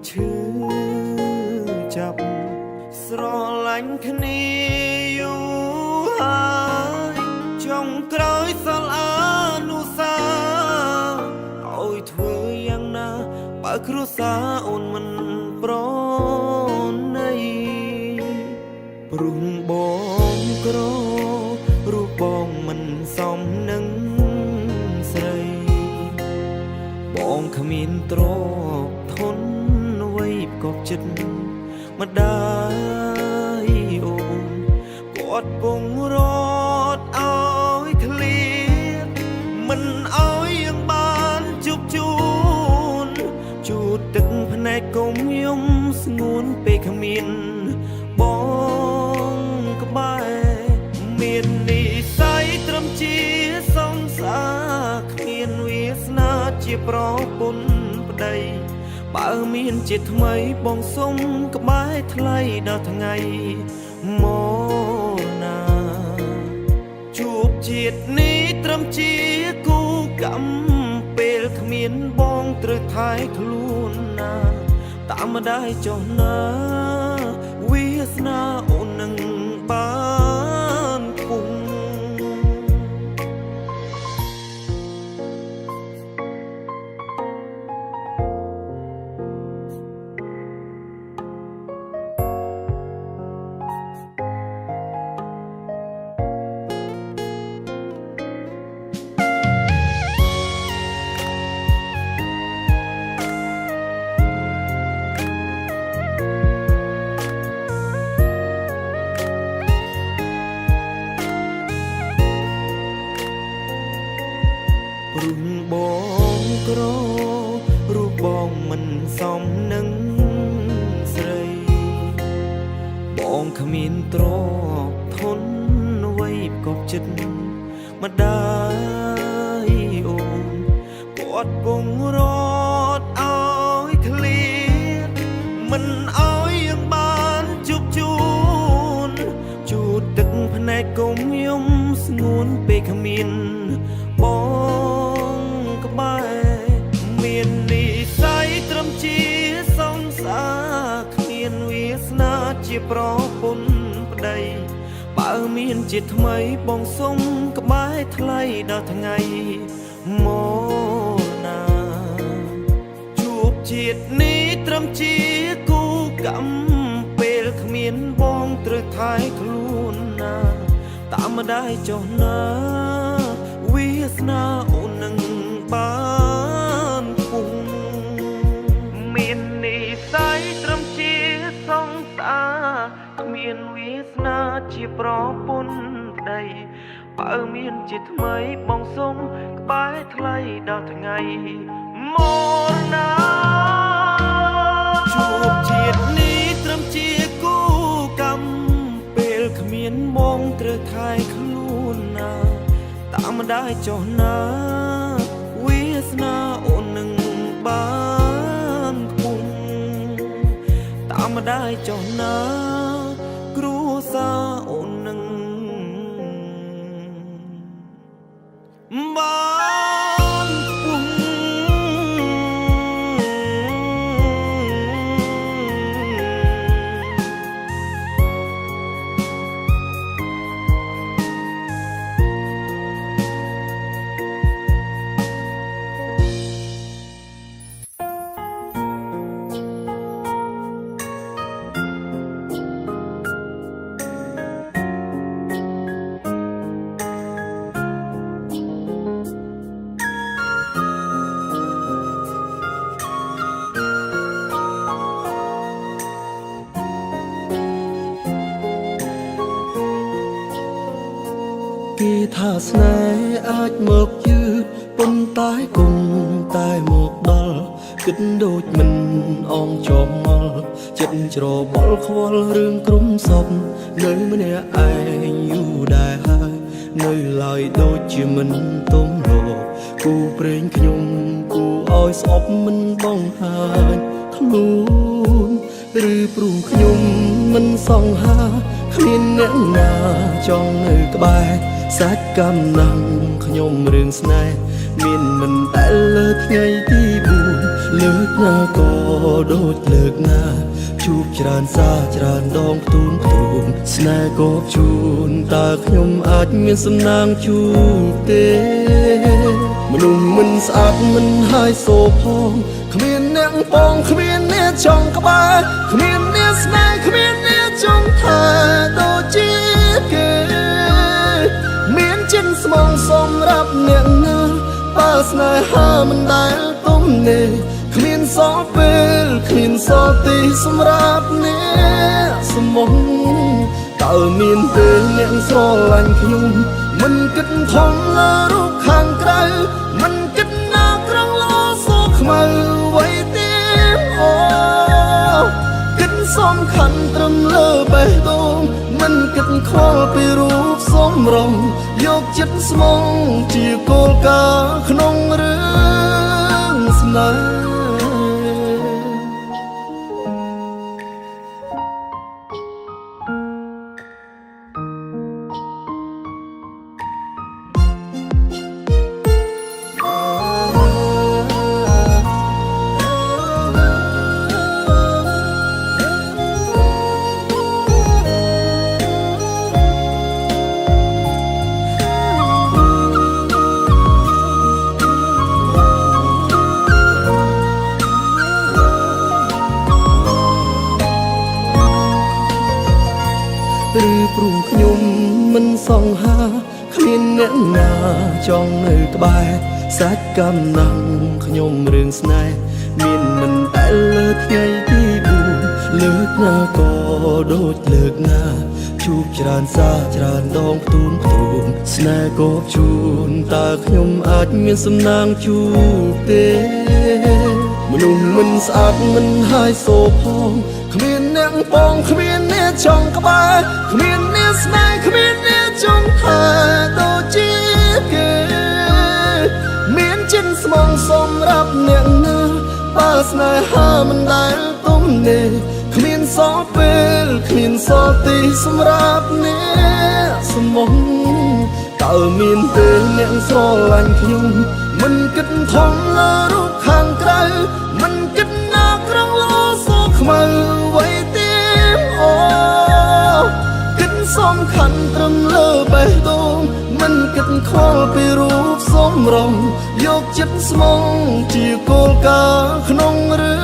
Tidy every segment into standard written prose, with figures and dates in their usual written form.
ឈឺចាប់ស្រឡាញ់គ្នាយូរហើយចុងក្រោយសល់អនុសាឲ្យធ្វើយ៉ាងណាបើគ្រួសារអូនមិនប្រណីព្រោះបងក្ររូបបងមិនសមនឹងស្រីបងគ្មានទ្រព្យធនអ្វីប្រកបចិត្តម្ដាយអូនគាត់ពងរត់ឲ្យឃ្លាតមិនឲ្យយើងបានជួបជូនជូតទឹកភ្នែកកុំយំស្ងួនពេលគ្មានបងក្បែរមាននិស្ស័យត្រឹមជាសង្សារគ្មានវាសនាជាប្រពន្ធប្តីបើមានជាថ្មីបងសុំក្បែរថ្លៃដល់ថ្ងៃមកណាជួបជាតិនេះត្រឹមជាគូកម្មពេលគ្មានបងត្រូវថែខ្លួនណាតាមម្ដាយចុះណាវាសនាអូននឹងបានគង់ព្រោះបងក្ររូបបងមិនសមនឹងស្រីបងគ្មានទ្រព្យធនអ្វីប្រកបចិត្តម្ដាយអូនគាត់ពងរត់ឲ្យឃ្លាតមិនឲ្យយើងបានជួបជូនជូតទឹកភ្នែកកុំយំស្ងួនពេលគ្មានបងក្បែរមាននិស្ស័យត្រឹមជាសង្សារគ្មានវាសនាជាប្រពន្ធប្តីបើមានជាថ្មីបងសុំក្បែរថ្លៃដល់ថ្ងៃមកណាជួបជាតិនេះត្រឹមជាគូកម្មពេលគ្មានបងត្រូវថែខ្លួនណាតាមម្ដាយចុះណាវាសនាអូននឹងបានគង់មាននិស្ស័យត្រឹមជាសង្សារគ្មានវាសនាជាប្រពន្ធប្តីបើមានជាថ្មីបងសុំក្បែរថ្លៃដល់ថ្ងៃមកណាជួបជាតិនេះត្រឹមជាគូកម្មពេលគ្មានបងត្រូវថែខ្លួនណាតាមម្ដាយចុះណាវាសនាអូននឹងបានគង់តាមម្ដាយចុះណាគ្រួសារអូននឹងបានគង់គេថាស្នេហ៍អាចមកយឺតប៉ុន្តែគុំតែមកដល់គិតដូចមិនអងចំមកចិត្តច្របល់ខ្វល់រឿងក្រុមសពនៅម្នាក់ឯងយូរដែរហើយនៅឡើយដូចជាមិនទំនោរគូព្រេងខ្ញុំគូឲ្យស្អប់មិនបងហាញខ្លួនឬព្រោះខ្ញុំមិនសង្ហាគ្មានអ្នកណាចង់នៅក្បែរសាច់កម្មណាំងខ្ញុំរឿងស្នេហ៍ មានមិនតែលើថ្ងៃទី4លើកណាក៏ដូចលើកណាជួបច្រើនសារច្រើនដងផ្ទូនស្នេហ៍ក៏ជូនតើខ្ញុំអាចមានសំណាងជួបទេមនុស្សមិនស្អាតមិនហើយសោផងគ្មានអ្នកបងគ្មានអ្នកចង់ក្បែរគ្មានអ្នកស្នេហ៍គ្មានអ្នកចង់ថែដូចជាគេមានចិនស្មងសម្រាប់អ្នកណាបើស្នេហាមិនដែលទំនេរគ្មានសល់ពេលគ្មានសល់ទីសម្រាប់អ្នកស្មងតើមានទេអ្នកស្រឡាញ់ខ្ញុំមិនគិតធំលើរូបខាងក្រៅមិនគិតណាក្រងលោសខ្មៅអ្វីទេអូគិតសំខាន់ត្រឹមលើបេះដូងមិនគិតខ្វល់ពីរូបសម្រស់យកចិត្តស្មងជាគោលការណ៍ក្នុងរឿងស្នេហ៍ឬព្រោះខ្ញុំមិនសង្ហាគ្មានអ្នកណាចង់នៅក្បែរសាច់កំណាំងខ្ញុំរឿងស្នេហ៍មានមិនតែលើថ្ងៃទី4លើកណាក៏ដូចលើកណាជួបច្រើនសារច្រើនដងផ្ទូនស្នេហ៍ក៏ជូនតើខ្ញុំអាចមានសំណាងជួបទេមនុស្សមិនស្អាតមិនហើយសោផងគ្មានអ្នកបងគ្មានអ្នកចង់ក្បែរគ្មានអ្នកស្នេហ៍គ្មានអ្នកចង់ថែដូចជាគេមានចិនស្មងសម្រាប់អ្នកណាបើស្នេហាមិនដែលទំនេរគ្មានសល់ពេលគ្មានសល់ទីសម្រាប់អ្នកស្មងតើមានទេអ្នកស្រឡាញ់ខ្ញុំមិនគិតធំលើរូបខាងក្រៅមិនគិតណាក្រងលោសខ្មៅអ្វីទេអូគិតសំខាន់ត្រឹមលើបេះដូងមិនគិតខ្វល់ពីរូបសម្រស់យកចិត្តស្មងជាគោលការណ៍ក្នុងរឿ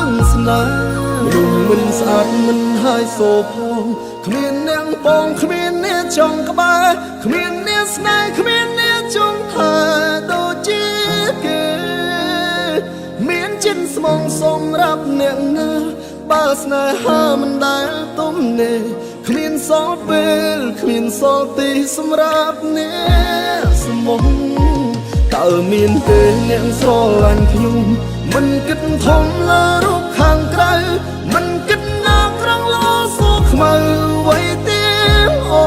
ងស្នេហ៍មនុស្សមិនស្អាតមិនហើយសោផងគ្មានអ្នកបងគ្មានអ្នកចង់ក្បែរគ្មានអ្នកស្នេហ៍គ្មានអ្នកចង់ថែដូចជាគេមានចិនស្មងសម្រាប់អ្នកណាបើស្នេហាមិនដែលទំនេរគ្មានសល់ពេលគ្មានសល់ទីសម្រាប់អ្នកស្មងតើមានទេអ្នកស្រឡាញ់ខ្ញុំមិនគិតធំលើរូបខាងក្រៅមិនគិតណាក្រងលោសខ្មៅអ្វីទេអូ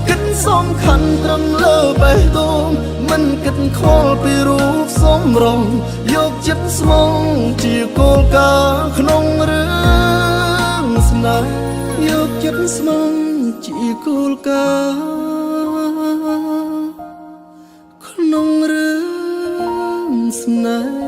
គិតសំខាន់ត្រឹមលើបេះដូងមិនគិតខ្វល់ពីរូបសម្រស់យកចិត្តស្មងជាគោលការណ៍ក្នុងរឿងស្នេហ៍យកចិត្តស្មងជាគោលការណ៍ក្នុងរឿងស្នេហ៍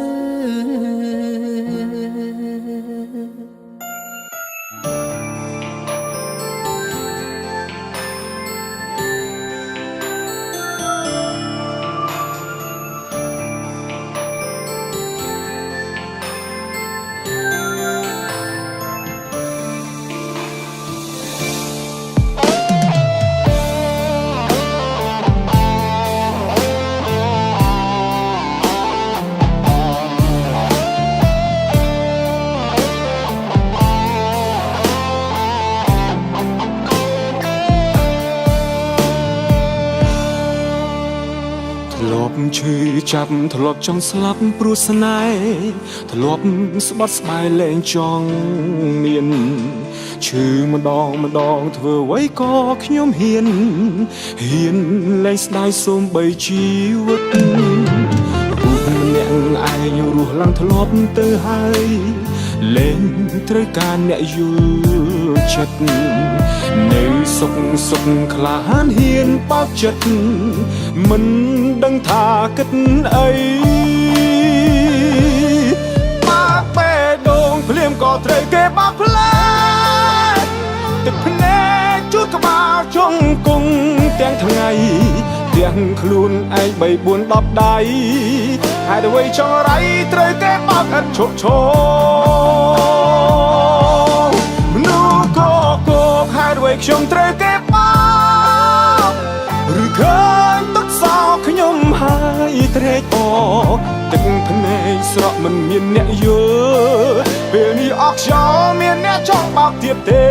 ឈឺចាប់ធ្លាប់ចង់ស្លាប់ព្រោះស្នេហ៍ធ្លាប់ស្បត់ស្បាយលែងចង់មានឈឺម្ដងធ្វើអ្វីក៏ខ្ញុំហ៊ានលែងស្ដាយសូម្បីជីវិតរូបម្នាក់ឯងរស់ឡើងធ្លាប់ទៅហើយលែងត្រូវការអ្នកយល់ចិត្ត នៅសុខសុខក្លាហានហ៊ានបើកចិត្តមិនដឹងថាគិតអីបើកបេះដូងភ្លាមក៏ត្រូវគេបើកផ្លែទឹកភ្នែកជួតក្បាលជង្គង់ទាំងថ្ងៃទាំងខ្លួនឯង3 4 10ដៃហេតុអ្វីចង់រៃត្រូវគេបើកឥតឈប់ឈរមនុស្សក៏គោកហេតុអ្វីខ្ញុំត្រូវគេបើកឬឃើញទឹកសោកខ្ញុំហើយត្រេកអរទឹកភ្នែកស្រក់មិនមានអ្នកយល់ពេលនេះអស់ខ្យល់មានអ្នកចង់បើកទៀតទេ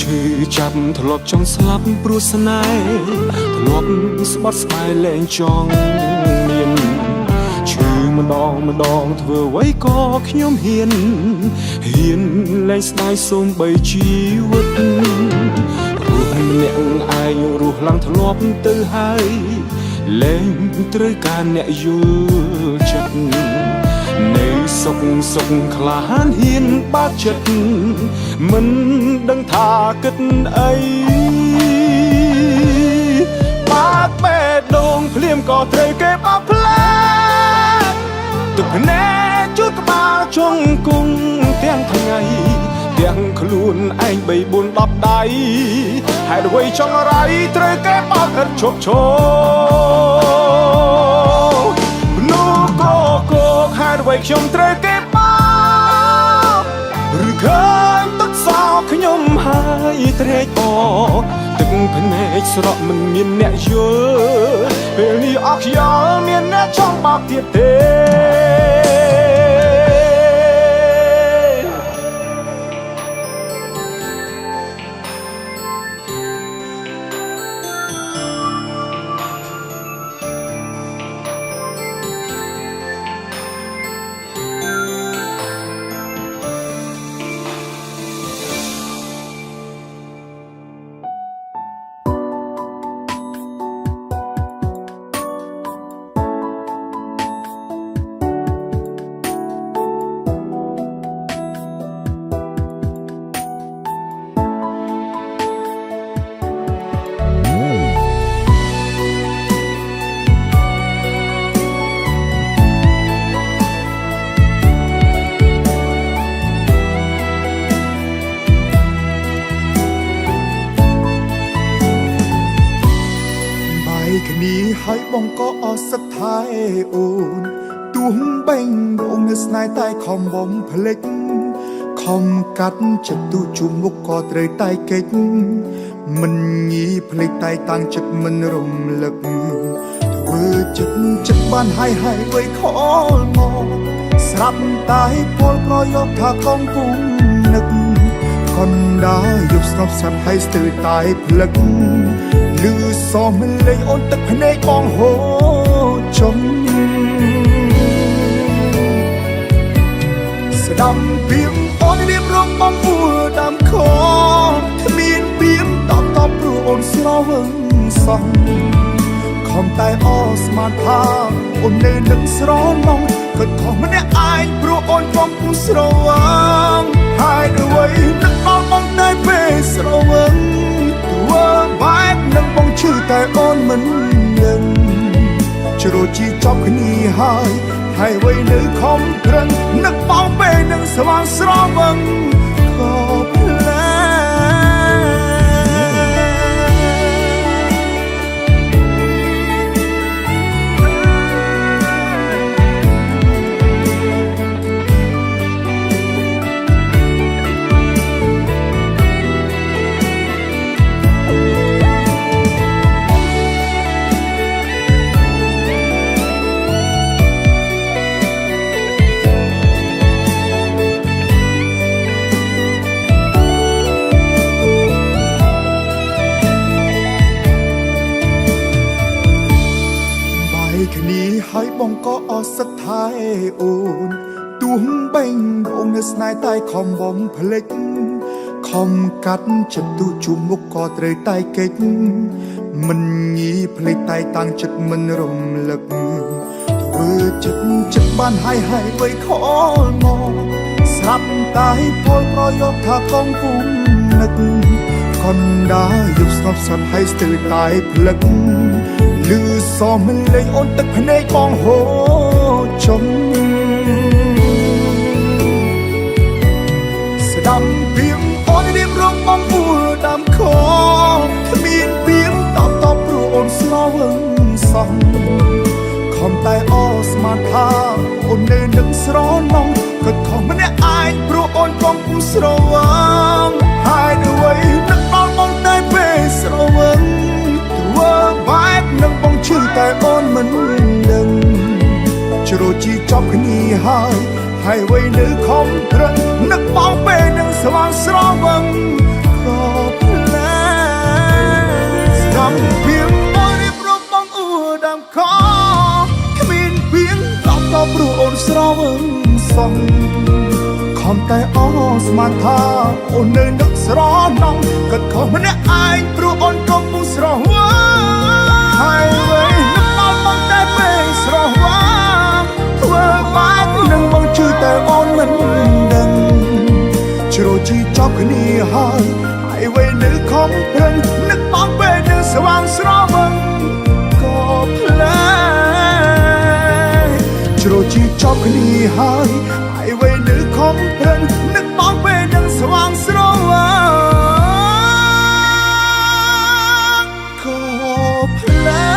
ឈឺចាប់ធ្លាប់ចង់ស្លាប់ព្រោះស្នេហ៍ធ្លាប់ស្បត់ស្បែកលែងចង់មានឈឺម្ដងធ្វើអ្វីក៏ខ្ញុំហ៊ានលែងស្ដាយសូមបីជីវិតរស់ម្នាក់ឯងរស់ឡើងធ្លាប់ទៅហើយលែងត្រូវការអ្នកយល់ចិត្តនៅសុខក្លាហានហ៊ានបើកចិត្តមិនដឹងថាគិតអីបើកបេះដូងភ្លាមក៏ត្រូវគេបើកផ្លែទឹកភ្នែកជួតក្បាលជង្គង់ទាំងថ្ងៃទាំងខ្លួនឯង3 4 10ដៃហេតុអ្វីចង់រៃត្រូវគេបើកឥតឈប់ឈរមនុស្សក៏គោកហេតុអ្វីខ្ញុំត្រូវគេបើកឬឃើញទឹកសោកខ្ញុំហើយត្រេកអរទឹកភ្នែកស្រក់មិនមានអ្នកយល់ពេលនេះអស់ខ្យល់មានអ្នកចង់បើកទៀតទេគ្នាហើយបងក៏អស់សឹកថែអូនទួងបេងរងនៅស្នេហ៍តែខំបំភ្លេចខំកាត់ចិត្តទូជុំមុខក៏ត្រូវតែកិច្ចមិនងាយភ្លេចតែតាំងចិត្តមិនរំលឹកធ្វើចិត្តបានហើយវៃខលមកស្រាប់តែពលប្រយោគថាកំពុងនឹកកណ្ដាលយប់ស្ងប់ស្ងាត់ហើយស្ទើរតែភ្លឹកលឺសមលេងអូនទឹកភ្នែកបងហូរចុងស្ដាំពីមអូនរៀបរាប់បងពួរដើមខគ្មានពីមតបព្រោះអូនស្រវឹងសោះខំតែអស្មានថាអូននៅនឹងស្រណងគិតខុសម្នាក់ឯងព្រោះអូនកំពុងស្រវឹងហើយអ្វីនឹកដល់បងតែពេលស្រវឹងធ្វើបែបនឹងបងឈឺតែអូនមិនដឹងជ្រោជីចប់គ្នាហើយអ្វីនៅខំប្រឹងនឹកបងពេលនឹងស្វាងស្រវឹងក៏ភ្លែ ក៏អស់សិទ្ធថែអូនទួងបេងដងនៅស្នេហ៍តែខំបំភ្លេចខំកាត់ចិត្តទូជុំមុខក៏ត្រូវតែកិច្ចមិនញីភ្លេចតែតាំងចិត្តមិនរំលឹកធ្វើចិត្តបានហើយបីខលមកស្រាប់តែពលប្រយោគថាកងពុំនឹកកណ្ដាលយប់ស្ងប់ស្ងាត់ហើយស្ទើរតែភ្លឹកលឺសមលេងអូនទឹកភ្នែកបងហូរចុងស្ដាប់ពីងអូនរៀបរាប់បងពួរដាំខគ្មានពីងតបព្រោះអូនស្លោវឹងសោះខំតែអស្មានថាអូននៅនឹងស្រណងក៏ខំម្នាក់ឯងព្រោះអូនកំពុងស្រវឹងហើយអ្វីនឹកដល់បងតែពេលស្រវឹងធ្វើបែបនឹងបងឈឺតែអូនមិនដឹងជ្រោជីចប់គ្នាហើយអ្វីនៅខំប្រឹងនឹកបងពេលនឹងស្វាងស្រវឹងក៏ផ្លែស្ដាប់ពីងអូនរៀបរាប់បងអួរដាំខគ្មានពីងតបព្រោះអូនស្រវឹងសោះខំតែអស្មានថាអូននៅនឹកស្រណងក៏ខំម្នាក់ឯងព្រោះអូនកំពុងស្រវឹងហើយវិញនឹកដល់បងតែពេលស្រវឹងធ្វើបែបនឹងបងជឿតែអូនមិនដឹងជ្រោជីចប់គ្នាហើយវិញនៅខំប្រឹងនឹកបងពេលនឹងស្វាងស្រវឹងក៏ផ្លែជ្រោជីចប់គ្នាហើយវិញនៅខំប្រឹងនឹកបងពេលនឹងស្វាងស្រវឹងក៏ផ្លែ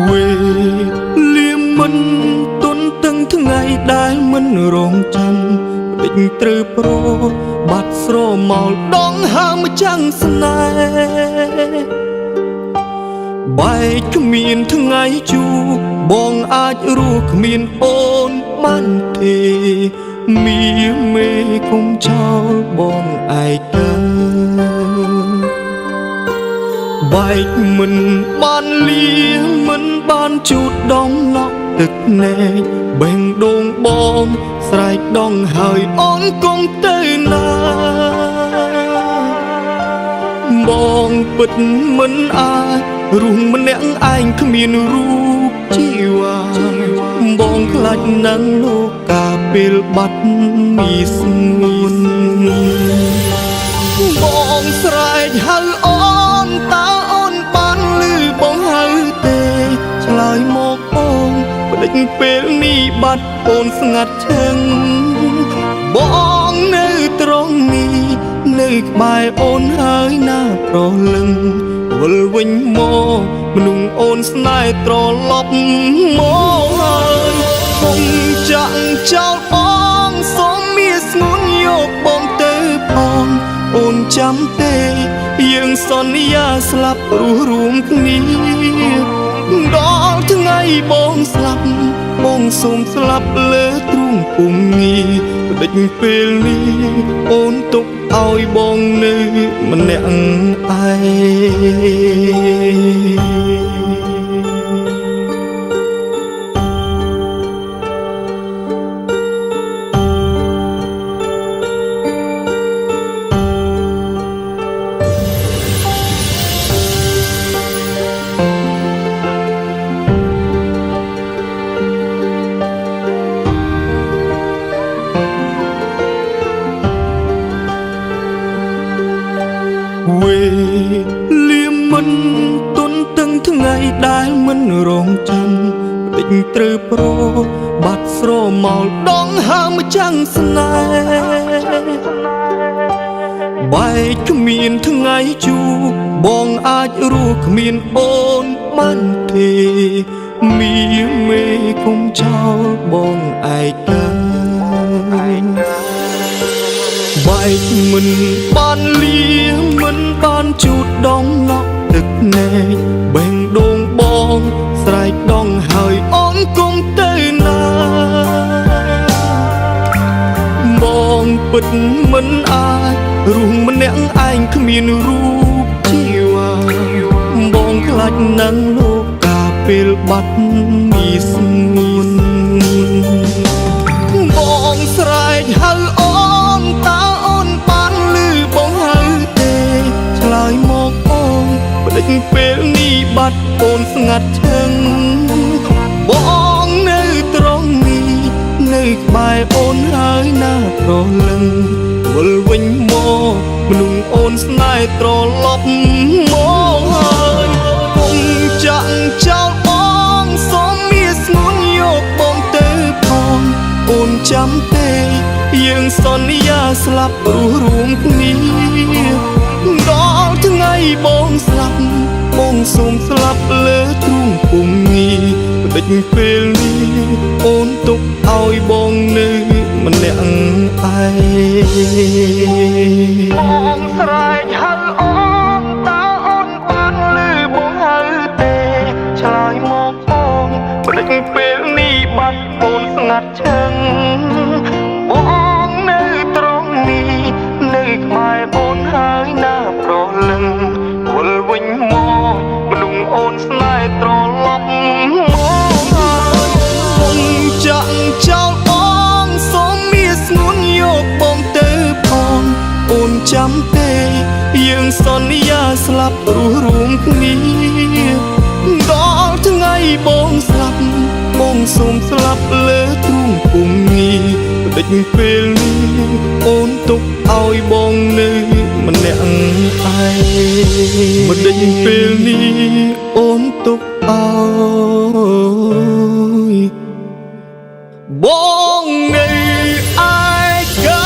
វេលាមិនទន់ទាំងថ្ងៃដែលមិនរងចាំដេញត្រូវប្របាត់ស្រមោលដងហើមចាំងស្នេហ៍បែកគ្មានថ្ងៃជួបបងអាចរស់គ្មានអូនបានទេមីមេគុំចោលបងឯកាបែកមិនបានលីមិនបានជូតដងឡក់ទឹកណែកបេងដូងបងស្រែកដងហើយអូនគង់ទៅណាបងពិតមិនអាចរស់ម្នាក់ឯងគ្មានរូបជីវ៉ាបងខ្លាចណាស់លោកកាពេលបាត់មីស្ងួនបងស្រែកហៅអូនតើអូនបានឮបងហៅទេឆ្លើយមកអូនផ្ដេចពេលនេះបាត់អូនស្ងាត់ឈឹងបងនៅត្រង់នេះនៅក្បែរអូនហើយណាប្រលឹងវិលវិញមកមនុស្សអូនស្នេហ៍ត្រឡប់មកហើយគុំចាក់ចោលបងសូមមានស្ងួនយកបងទៅផងអូនចាំទេយើងសន្យាស្លាប់រស់រួមគ្នាដល់ថ្ងៃបងស្លាប់បងសូមស្លាប់លើទ្រូងពុំងារដេចពេលនេះអូនទុកឲ្យបងនៅម្នាក់ឯវេលាមិនទន់ទាំងថ្ងៃដែលមិនរងចាំដ ដេញត្រូវប្របាត់ស្រមោលដងហើមចាំងស្នេហ៍បែកគ្មានថ្ងៃជួបបងអាចរស់គ្មានអូនបានទេមានមេគុំចោលបងឯកាបែកមិនបានលៀមិនបានជូតដងណក់ទឹកណែកបេងដងបងស្រែកដងហើយអូនគុំទៅណាបងពិតមិនអាចរស់ម្នាក់ឯងគ្មានរូបជីវ៉ាបងខ្លាចនឹងលោកកាពេលបាត់មីស្ងួនបងស្រែកហៅអូនតើអូនបានឮបងហៅទេឆ្លើយមកអូនផ្ដេចពេលនេះបាត់អូនស្ងាត់ឈឹងបងនៅត្រង់នេះនៅក្បែរអូនហើយណាប្រលឹងវិលវិញមកមនុស្សអូនស្នេហ៍ត្រឡប់មកហើយគុំចាក់ចោលបងសូមមានស្ងួនយកបងទៅផងអូនចាំទេយើងសន្យាស្លាប់រស់រួមគ្នាដល់ថ្ងៃបងស្លាប់បងសូមស្លាប់លើទ្រូងពុំងាផ្ដេចពេលនេះអូនទុកឲ្យបងនៅម្នាក់ឯងបងស្រែកហៅអូនតើអូនបានឮបងហៅទេឆ្លើយមកអូនផ្ដេចពេលនេះបាត់អូនស្ងាត់ឈឹងបងនៅត្រង់នេះនៅក្បែរអូនហើយណាប្រលឹងវិលវិញមកមនុស្សអូនស្នេហ៍ត្រឡប់មកគុំចាក់ចោលបងសូមមានស្ងួនយកបងទៅផងអូនចាំទេយើងសន្យាស្លាប់រស់រួមគ្នាដល់ថ្ងៃបងស្លាប់បងសូមស្លាប់លើទ្រូងពុំងាផ្ដេចពេលនេះអូនទុកឲ្យបងនៅម្នាក់ឯងផ្ដេចពេលនេះអូនទុកឲ្យបងនៅឯកា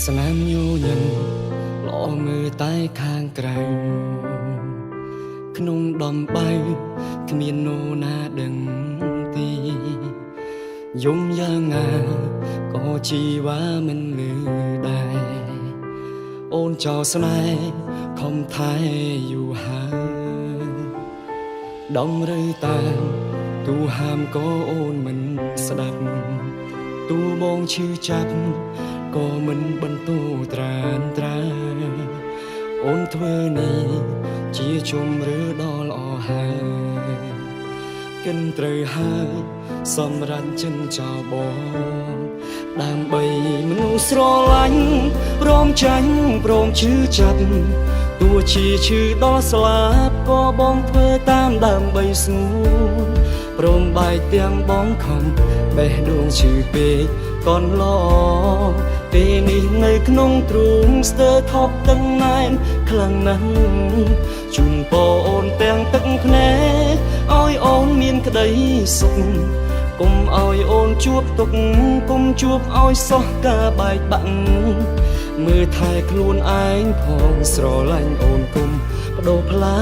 ស្នាមញញឹមល្អមើលតែខាងក្រៅក្នុងដំបៅគ្មាននរណាដឹងទីយំយ៉ាងណាក៏ជីវ៉ាមិនលឺដែរអូនចោលស្នេហ៍ខំថែយូរហើយដំឬតាមទូហាមក៏អូនមិនស្ដាប់ទូបងឈឺចាប់ក៏មិនបន្តត្រានត្រាអូនធ្វើនេះជាជំរឿដ៏ល្អហើយកិនត្រូវហើយសម្រាប់ចិនចោលបងដើម្បីមនុស្សស្រឡាញ់ព្រមចាញ់ព្រមឈឺចាប់ទោះជាឈឺដល់ស្លាប់ក៏បងធ្វើតាមដើម្បីស្ងួនព្រមបែកទាំងបងខំបេះដូងឈឺពេកកនឡពេលនេះនៅក្នុងទ្រូងស្ទើរថប់ទាំងណែនខ្លាំងណាស់ជូនពរអូនទាំងទឹកភ្នែកឲ្យអូនមានក្តីសុខកុំឲ្យអូនជួបទុក្ខកុំជួបឲ្យសោះការបែកបាក់មើលថែខ្លួនឯងផងស្រឡាញ់អូនគុំបដូរផ្លា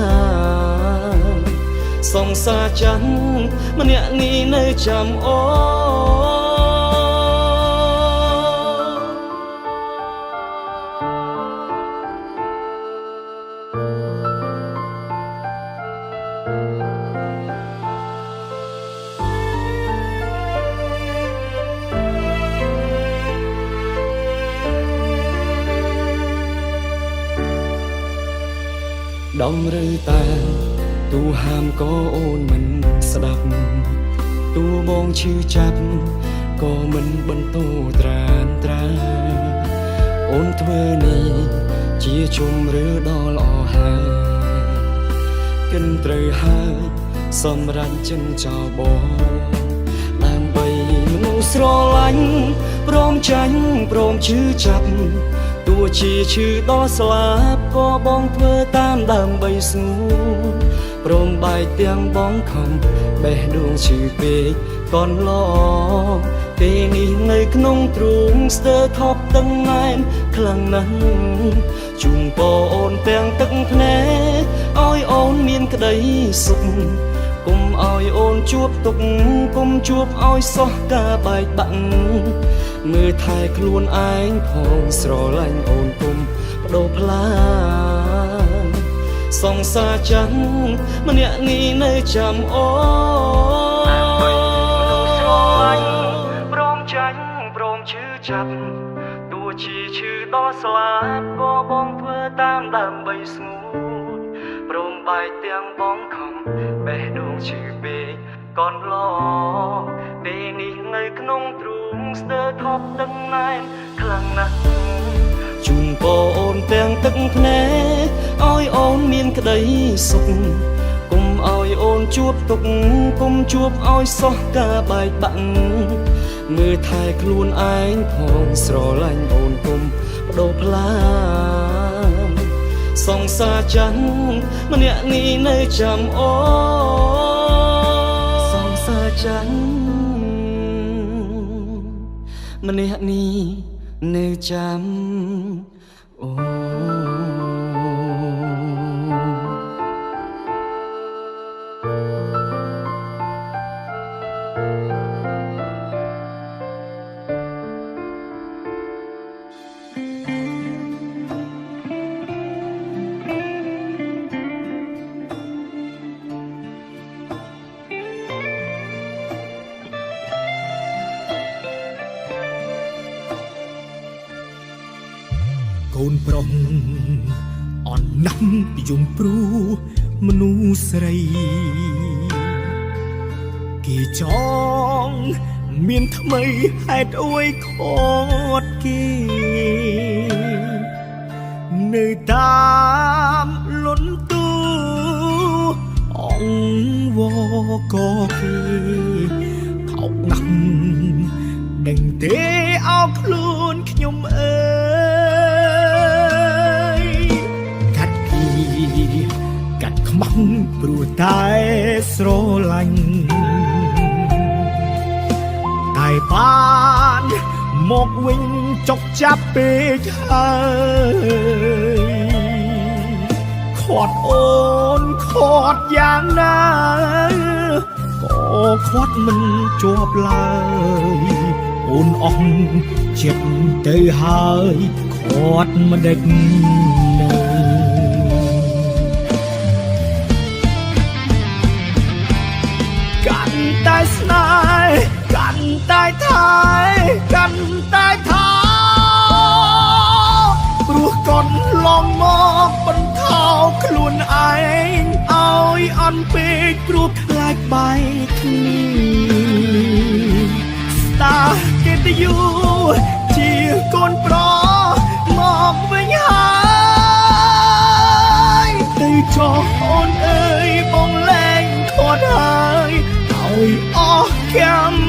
សង្សារចាំម្នាក់នេះនៅចាំអូ ដំឬតែទូហាមក៏អូនមិនស្ដាប់ទូបងឈឺចាប់ក៏មិនបន្តត្រានត្រាអូនធ្វើនេះជាជុំឬដល់អស់ហើយកិនត្រូវហើយសម្រាប់ចិនចោលបងដើម្បីមនុស្សស្រឡាញ់ព្រមចាញ់ព្រមឈឺចាប់ទោះជាឈឺដល់ស្លាប់ក៏បងធ្វើតាមដើម្បីស្ងួនព្រមបែកទាំងបងខំបេះដូងឈឺពេកកនឡពេលនេះនៅក្នុងទ្រូងស្ទើរថប់តឹងណែនខ្លាំងណាស់ជូនពរអូនទាំងទឹកភ្នែកឲ្យអូនមានក្តីសុខកុំឲ្យអូនជួបទុក្ខកុំជួបឲ្យសោះការបែកបាក់មើលថែខ្លួនឯងផងស្រឡាញ់អូនគុំបដូរផ្លាសង្សារចាំម្នាក់នេះនៅចាំអូនព្រមចាញ់ព្រមឈឺចាប់ទោះជាឈឺដល់ស្លាប់ក៏បងធ្វើតាមដើម្បីស្ងួនព្រមបែកទាំងបងខំបេះដូងឈឺពេកកនឡពេលនេះនៅក្នុងទ្រូងស្ទើរថប់ដឹងណែនខ្លាំងណាស់ជូនពរអូនទាំងទឹកភ្នែកឲ្យអូនមានក្តីសុខកុំឲ្យអូនជួបទុក្ខកុំជួបឲ្យសោះការបែកបាក់មើលថែខ្លួនឯងផងស្រឡាញ់អូនគុំបដូរផ្លាសង្សារចាំម្នាក់នេះនៅចាំអូសង្សារចាំម្នាក់នេះនៅចាំអូកូនប្រុសអន់ណាស់យំព្រួមនុស្សស្រីគេចង់មានថ្មីហេតុអួយខត់គេនៅតាមលន់ទូអង្វក៏គេថោកណាស់ដឹងទេអោខ្លួនខ្ញុំអើយកាត់ខ្មាំងព្រោះតែស្រឡាញ់តែបានមកវិញចុកចាប់ពេកហើយខាត់អូនខាត់យ៉ាងណាក៏ខាត់មិនជាប់ឡើយអូនអស់ចិត្តទៅហើយខាត់មិនដេចនៅកាន់តែស្នេហ៍កាន់តែថែកាន់តែថោព្រោះកូនឡងមកបន្ថោខ្លួនឯងឲ្យអន់ពេកព្រោះខ្លាចបែកគ្នាស្តាកិត្តិយសជាកូនប្រុសមកវិញហើយទៅចោះអូនអើយបងលែងខាត់ហើយឲ្យអស់កម្ម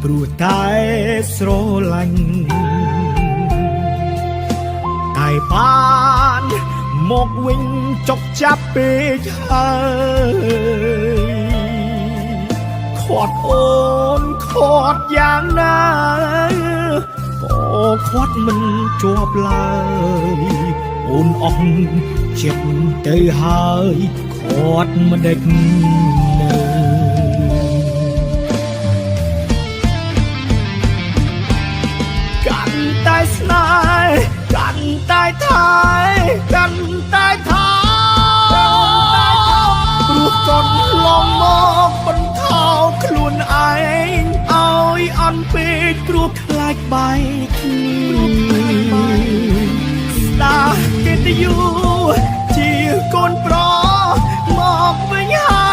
ព្រោះតែស្រឡាញ់តែបានមកវិញចុកចាប់ពេកហើយ គាត់អូនខាត់យ៉ាងណាក៏គាត់មិនជាប់ឡើយអូនអស់ចិត្តទៅហើយគាត់មិនដេចនៅកាន់តែស្នេហ៍កាន់តែថែកាន់តែថែព្រោះកូនឡងមកបន្ថោខ្លួនឯងឲ្យអន់ពេកព្រោះខ្លាចបែកគ្នាស្ដាកិត្តិយសជាកូនប្រុសមកវិញហើ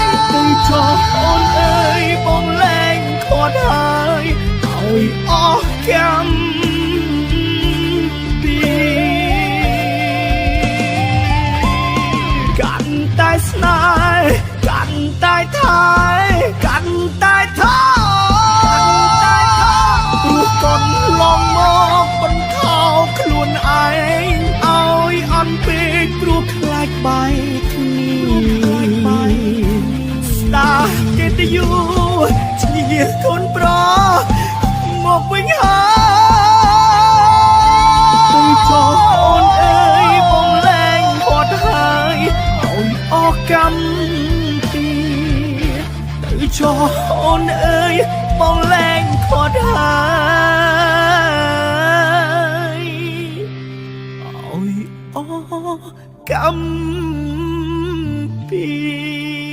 យទៅចោះអូនអើយបងលែងខាត់ហើយឲ្យអស់កម្មពីកាន់តែស្នេហ៍កាន់តែថែកាន់តែថែព្រោះកូនឡងមកបន្ថោខ្លួនឯងឲ្យអន់ពេកព្រោះខ្លាចបែកគ្នាស្ដាកិត្តិយសជាកូនប្រុសមកវិញហើយទៅចោះអូនអើយបងលែងខាត់ហើយឲ្យអស់កម្មពីទៅចោះអូនអើយបងលែងខាត់ហើយឲ្យអស់កម្មពី